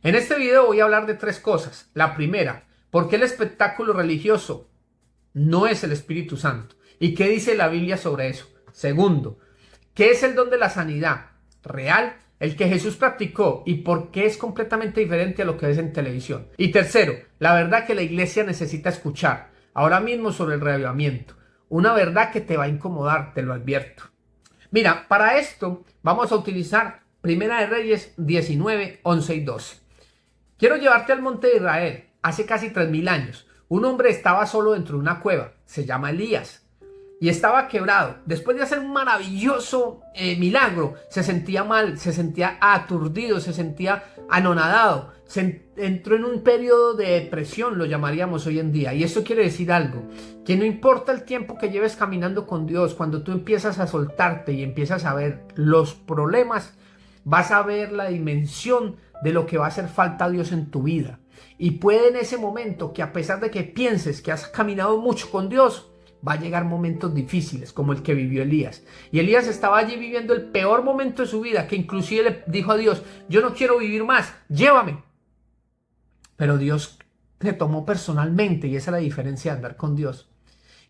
En este video voy a hablar de tres cosas. La primera, ¿por qué el espectáculo religioso no es el Espíritu Santo? ¿Y qué dice la Biblia sobre eso? Segundo, ¿qué es el don de la sanidad real? El que Jesús practicó y por qué es completamente diferente a lo que ves en televisión. Y tercero, la verdad que la iglesia necesita escuchar ahora mismo sobre el reavivamiento. Una verdad que te va a incomodar, te lo advierto. Mira, para esto vamos a utilizar Primera de Reyes 19, 11 y 12. Quiero llevarte al monte de Israel. Hace casi 3000 años, un hombre estaba solo dentro de una cueva. Se llama Elías. Y estaba quebrado. Después de hacer un maravilloso milagro, se sentía mal, se sentía aturdido, se sentía anonadado. Entró en un periodo de depresión, lo llamaríamos hoy en día. Y esto quiere decir algo, que no importa el tiempo que lleves caminando con Dios, cuando tú empiezas a soltarte y empiezas a ver los problemas, vas a ver la dimensión de lo que va a hacer falta a Dios en tu vida. Y puede en ese momento que a pesar de que pienses que has caminado mucho con Dios, va a llegar momentos difíciles como el que vivió Elías. Y Elías estaba allí viviendo el peor momento de su vida, que inclusive le dijo a Dios: yo no quiero vivir más, llévame. Pero Dios se tomó personalmente, y esa es la diferencia de andar con Dios.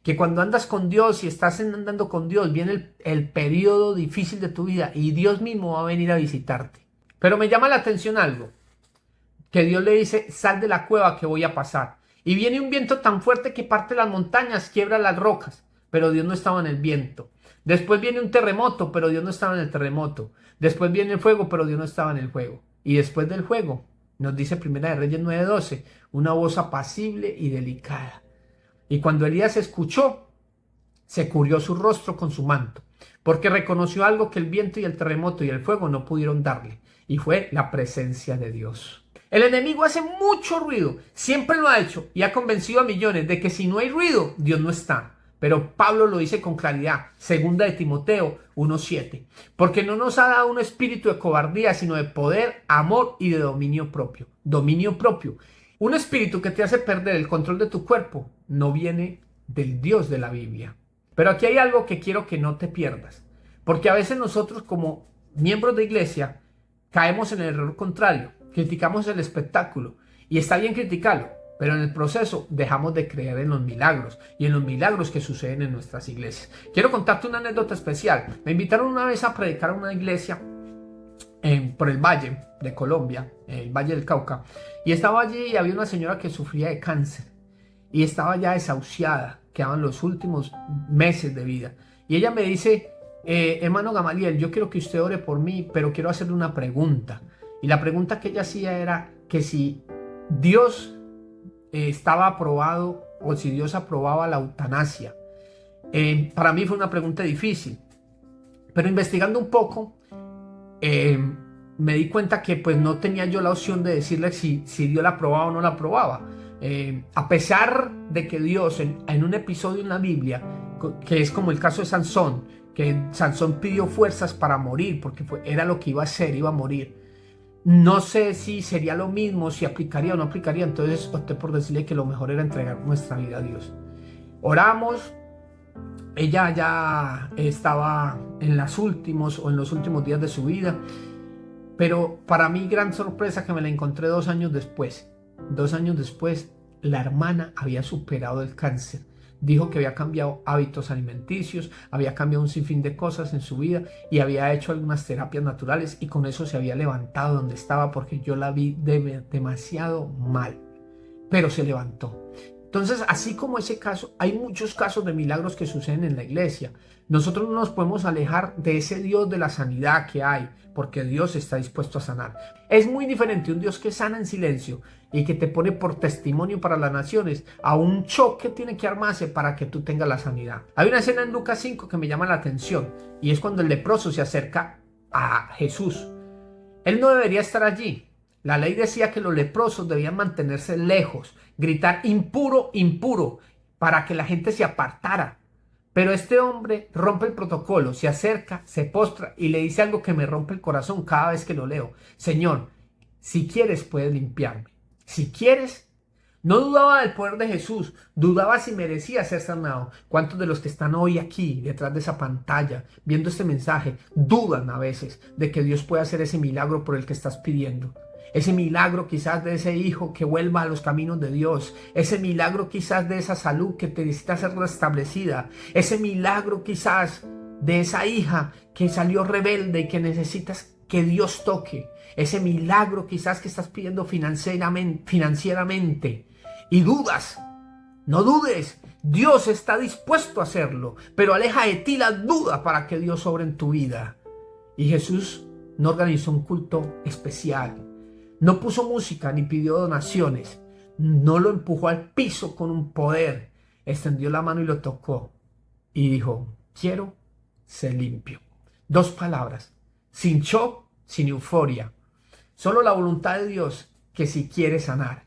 Que cuando andas con Dios y estás andando con Dios, viene el periodo difícil de tu vida y Dios mismo va a venir a visitarte. Pero me llama la atención algo, que Dios le dice: sal de la cueva que voy a pasar. Y viene un viento tan fuerte que parte las montañas, quiebra las rocas, pero Dios no estaba en el viento. Después viene un terremoto, pero Dios no estaba en el terremoto. Después viene el fuego, pero Dios no estaba en el fuego. Y después del fuego, nos dice Primera de Reyes 9:12, una voz apacible y delicada. Y cuando Elías escuchó, se cubrió su rostro con su manto, porque reconoció algo que el viento y el terremoto y el fuego no pudieron darle, y fue la presencia de Dios. El enemigo hace mucho ruido, siempre lo ha hecho y ha convencido a millones de que si no hay ruido, Dios no está. Pero Pablo lo dice con claridad, segunda de Timoteo 1:7, porque no nos ha dado un espíritu de cobardía, sino de poder, amor y de dominio propio. Dominio propio. Un espíritu que te hace perder el control de tu cuerpo no viene del Dios de la Biblia. Pero aquí hay algo que quiero que no te pierdas, porque a veces nosotros como miembros de iglesia caemos en el error contrario. Criticamos el espectáculo y está bien criticarlo, pero en el proceso dejamos de creer en los milagros y en los milagros que suceden en nuestras iglesias. Quiero contarte una anécdota especial. Me invitaron una vez a predicar a una iglesia por el Valle de Colombia, el Valle del Cauca, y estaba allí y había una señora que sufría de cáncer y estaba ya desahuciada, quedaban los últimos meses de vida. Y ella me dice: hermano Gamaliel, yo quiero que usted ore por mí, pero quiero hacerle una pregunta. Y la pregunta que ella hacía era que si Dios estaba aprobado o si Dios aprobaba la eutanasia. Para mí fue una pregunta difícil, pero investigando un poco me di cuenta que pues no tenía yo la opción de decirle si Dios la aprobaba o no la aprobaba. A pesar de que Dios en un episodio en la Biblia, que es como el caso de Sansón, que Sansón pidió fuerzas para morir porque era lo que iba a hacer, iba a morir. No sé si sería lo mismo, si aplicaría o no aplicaría. Entonces opté por decirle que lo mejor era entregar nuestra vida a Dios. Oramos. Ella ya estaba en los últimos días de su vida. Pero para mí, gran sorpresa, que me la encontré 2 años después. 2 años después, la hermana había superado el cáncer. Dijo que había cambiado hábitos alimenticios, había cambiado un sinfín de cosas en su vida y había hecho algunas terapias naturales, y con eso se había levantado donde estaba, porque yo la vi demasiado mal, pero se levantó. Entonces, así como ese caso, hay muchos casos de milagros que suceden en la iglesia. Nosotros no nos podemos alejar de ese Dios de la sanidad que hay, porque Dios está dispuesto a sanar. Es muy diferente un Dios que sana en silencio y que te pone por testimonio para las naciones, a un choque que tiene que armarse para que tú tengas la sanidad. Hay una escena en Lucas 5 que me llama la atención, y es cuando el leproso se acerca a Jesús. Él no debería estar allí. La ley decía que los leprosos debían mantenerse lejos, gritar impuro, impuro, para que la gente se apartara. Pero este hombre rompe el protocolo, se acerca, se postra y le dice algo que me rompe el corazón cada vez que lo leo: Señor, si quieres puedes limpiarme. Si quieres. No dudaba del poder de Jesús, dudaba si merecía ser sanado. ¿Cuántos de los que están hoy aquí, detrás de esa pantalla, viendo este mensaje, dudan a veces de que Dios pueda hacer ese milagro por el que estás pidiendo? ese milagro quizás de ese hijo que vuelva a los caminos de Dios, ese milagro quizás de esa salud que te necesita ser restablecida, ese milagro quizás de esa hija que salió rebelde y que necesitas que Dios toque, ese milagro quizás que estás pidiendo financieramente y dudas. No dudes, Dios está dispuesto a hacerlo, pero aleja de ti la duda para que Dios obre en tu vida. Y Jesús no organizó un culto especial, no puso música ni pidió donaciones, no lo empujó al piso con un poder, extendió la mano y lo tocó y dijo: quiero ser limpio. 2 palabras, sin shock, sin euforia, solo la voluntad de Dios que si quiere sanar.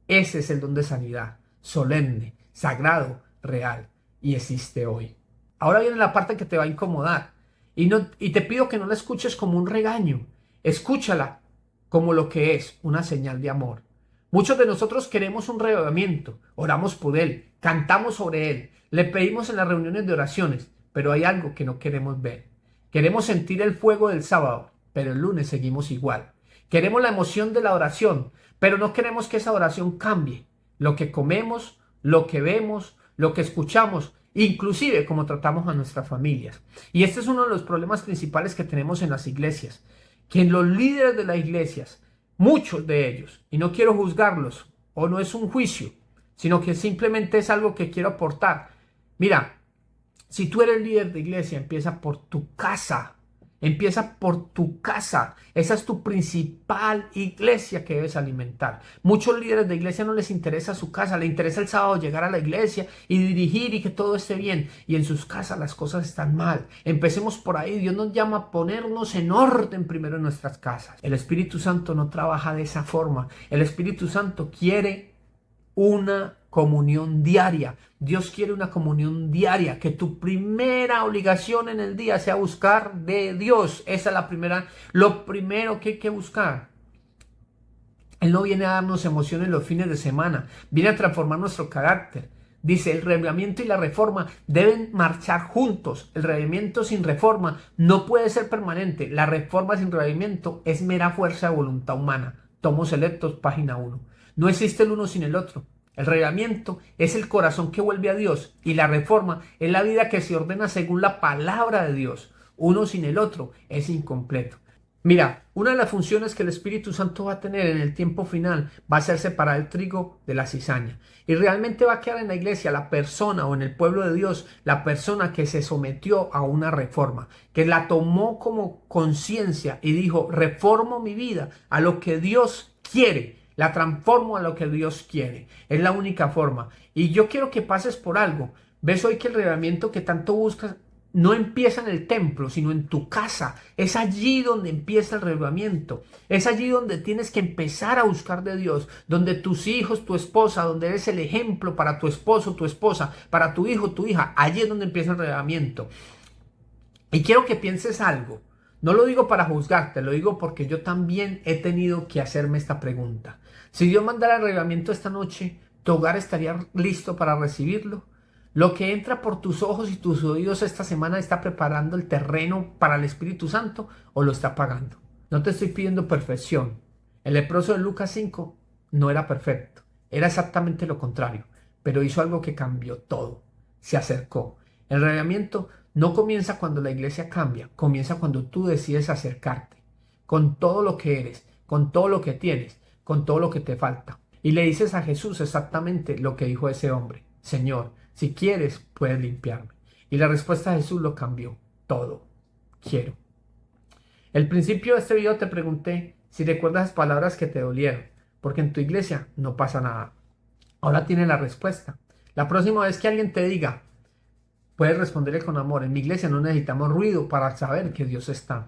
Ese es el don de sanidad, solemne, sagrado, real, y existe hoy. Ahora viene la parte que te va a incomodar y te pido que no la escuches como un regaño, escúchala como lo que es, una señal de amor. Muchos de nosotros queremos un reavivamiento, oramos por él, cantamos sobre él, le pedimos en las reuniones de oraciones, pero hay algo que no queremos ver. Queremos sentir el fuego del sábado, pero el lunes seguimos igual. Queremos la emoción de la oración, pero no queremos que esa oración cambie lo que comemos, lo que vemos, lo que escuchamos, inclusive cómo tratamos a nuestras familias. Y este es uno de los problemas principales que tenemos en las iglesias, que en los líderes de las iglesias, muchos de ellos, y no quiero juzgarlos, o no es un juicio, sino que simplemente es algo que quiero aportar. Mira, si tú eres líder de iglesia, empieza por tu casa. Empieza por tu casa. Esa es tu principal iglesia que debes alimentar. Muchos líderes de iglesia no les interesa su casa, les interesa el sábado llegar a la iglesia y dirigir y que todo esté bien. Y en sus casas las cosas están mal. Empecemos por ahí. Dios nos llama a ponernos en orden primero en nuestras casas. El Espíritu Santo no trabaja de esa forma. El Espíritu Santo quiere una comunión diaria. Dios quiere una comunión diaria, que tu primera obligación en el día sea buscar de Dios. Esa es lo primero que hay que buscar. Él no viene a darnos emociones los fines de semana, viene a transformar nuestro carácter. Dice, el reavivamiento y la reforma deben marchar juntos. El reavivamiento sin reforma no puede ser permanente. La reforma sin reavivamiento es mera fuerza de voluntad humana. Tomos Selectos, página 1. No existe el uno sin el otro. El reavivamiento es el corazón que vuelve a Dios y la reforma es la vida que se ordena según la palabra de Dios. Uno sin el otro es incompleto. Mira, una de las funciones que el Espíritu Santo va a tener en el tiempo final va a ser separar el trigo de la cizaña. Y realmente va a quedar en la iglesia la persona o en el pueblo de Dios, la persona que se sometió a una reforma, que la tomó como conciencia y dijo, reformo mi vida a lo que Dios quiere. La transformo a lo que Dios quiere. Es la única forma. Y yo quiero que pases por algo. Ves hoy que el reavivamiento que tanto buscas no empieza en el templo, sino en tu casa. Es allí donde empieza el reavivamiento. Es allí donde tienes que empezar a buscar de Dios. Donde tus hijos, tu esposa, donde eres el ejemplo para tu esposo, tu esposa, para tu hijo, tu hija. Allí es donde empieza el reavivamiento. Y quiero que pienses algo. No lo digo para juzgarte, lo digo porque yo también he tenido que hacerme esta pregunta. Si Dios mandara el reavivamiento esta noche, ¿tu hogar estaría listo para recibirlo? Lo que entra por tus ojos y tus oídos esta semana está preparando el terreno para el Espíritu Santo o lo está apagando. No te estoy pidiendo perfección. El leproso de Lucas 5 no era perfecto, era exactamente lo contrario, pero hizo algo que cambió todo. Se acercó. El reavivamiento no comienza cuando la iglesia cambia, comienza cuando tú decides acercarte con todo lo que eres, con todo lo que tienes, con todo lo que te falta. Y le dices a Jesús exactamente lo que dijo ese hombre. Señor, si quieres, puedes limpiarme. Y la respuesta de Jesús lo cambió todo. Quiero. Al principio de este video te pregunté si recuerdas las palabras que te dolieron, porque en tu iglesia no pasa nada. Ahora tienes la respuesta. La próxima vez que alguien te diga, puedes responderle con amor. En mi iglesia no necesitamos ruido para saber que Dios está,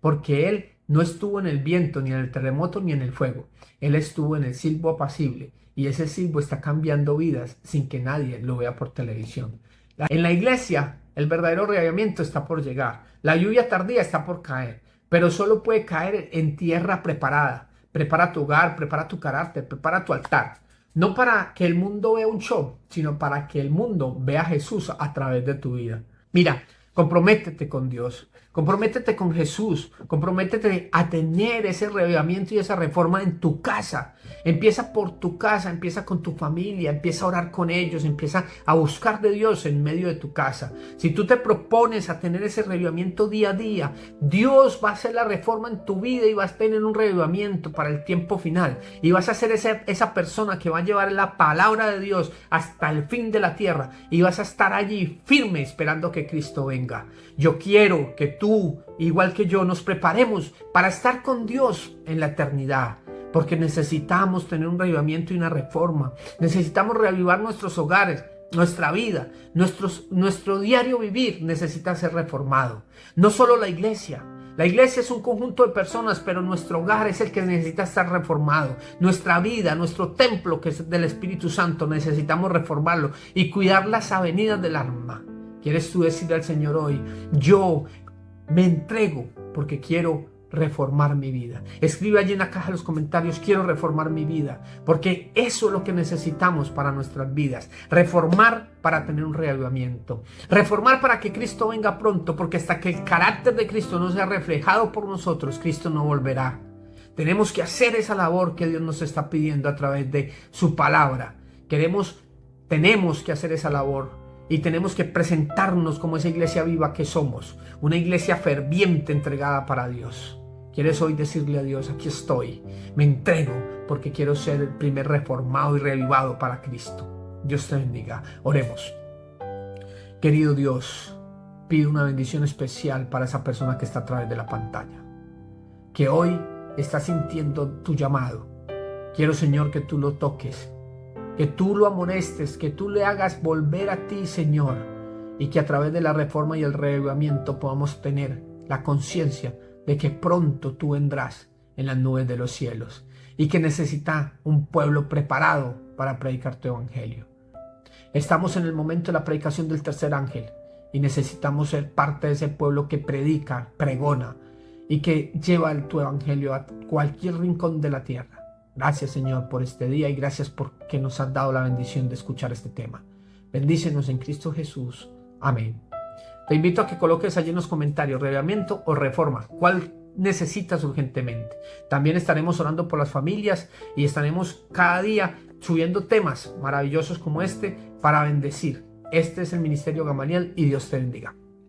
porque Él no estuvo en el viento, ni en el terremoto, ni en el fuego. Él estuvo en el silbo apacible, y ese silbo está cambiando vidas sin que nadie lo vea por televisión. En la iglesia, el verdadero reavivamiento está por llegar. La lluvia tardía está por caer, pero solo puede caer en tierra preparada. Prepara tu hogar, prepara tu carácter, prepara tu altar. No para que el mundo vea un show, sino para que el mundo vea a Jesús a través de tu vida. Mira, Comprométete con Dios, comprométete con Jesús, comprométete a tener ese reavivamiento y esa reforma en tu casa. Empieza por tu casa, empieza con tu familia, empieza a orar con ellos, empieza a buscar de Dios en medio de tu casa. Si tú te propones a tener ese reavivamiento día a día, Dios va a hacer la reforma en tu vida y vas a tener un reavivamiento para el tiempo final. Y vas a ser esa persona que va a llevar la palabra de Dios hasta el fin de la tierra y vas a estar allí firme esperando que Cristo venga. Yo quiero que tú, igual que yo, nos preparemos para estar con Dios en la eternidad, porque necesitamos tener un reavivamiento y una reforma. Necesitamos reavivar nuestros hogares, nuestra vida, nuestro diario vivir necesita ser reformado. No solo la iglesia. La iglesia es un conjunto de personas, pero nuestro hogar es el que necesita estar reformado. Nuestra vida, nuestro templo, que es del Espíritu Santo, necesitamos reformarlo y cuidar las avenidas del alma. ¿Quieres tú decirle al Señor hoy: yo me entrego porque quiero reformar mi vida? Escribe allí en la caja de los comentarios: quiero reformar mi vida, porque eso es lo que necesitamos para nuestras vidas. Reformar para tener un reavivamiento. Reformar para que Cristo venga pronto, porque hasta que el carácter de Cristo no sea reflejado por nosotros, Cristo no volverá. Tenemos que hacer esa labor que Dios nos está pidiendo a través de su palabra. Tenemos que hacer esa labor. Y tenemos que presentarnos como esa iglesia viva que somos, una iglesia ferviente, entregada para Dios. ¿Quieres hoy decirle a Dios: aquí estoy, me entrego porque quiero ser el primer reformado y reavivado para Cristo? Dios te bendiga. Oremos. Querido Dios, pido una bendición especial para esa persona que está a través de la pantalla, que hoy está sintiendo tu llamado. Quiero, Señor, que tú lo toques, que tú lo amonestes, que tú le hagas volver a ti, Señor, y que a través de la reforma y el reavivamiento podamos tener la conciencia de que pronto tú vendrás en las nubes de los cielos y que necesita un pueblo preparado para predicar tu evangelio. Estamos en el momento de la predicación del tercer ángel y necesitamos ser parte de ese pueblo que predica, pregona y que lleva tu evangelio a cualquier rincón de la tierra. Gracias, Señor, por este día y gracias porque nos has dado la bendición de escuchar este tema. Bendícenos en Cristo Jesús. Amén. Te invito a que coloques allí en los comentarios: reavivamiento o reforma. ¿Cuál necesitas urgentemente? También estaremos orando por las familias y estaremos cada día subiendo temas maravillosos como este para bendecir. Este es el Ministerio Gamaliel y Dios te bendiga.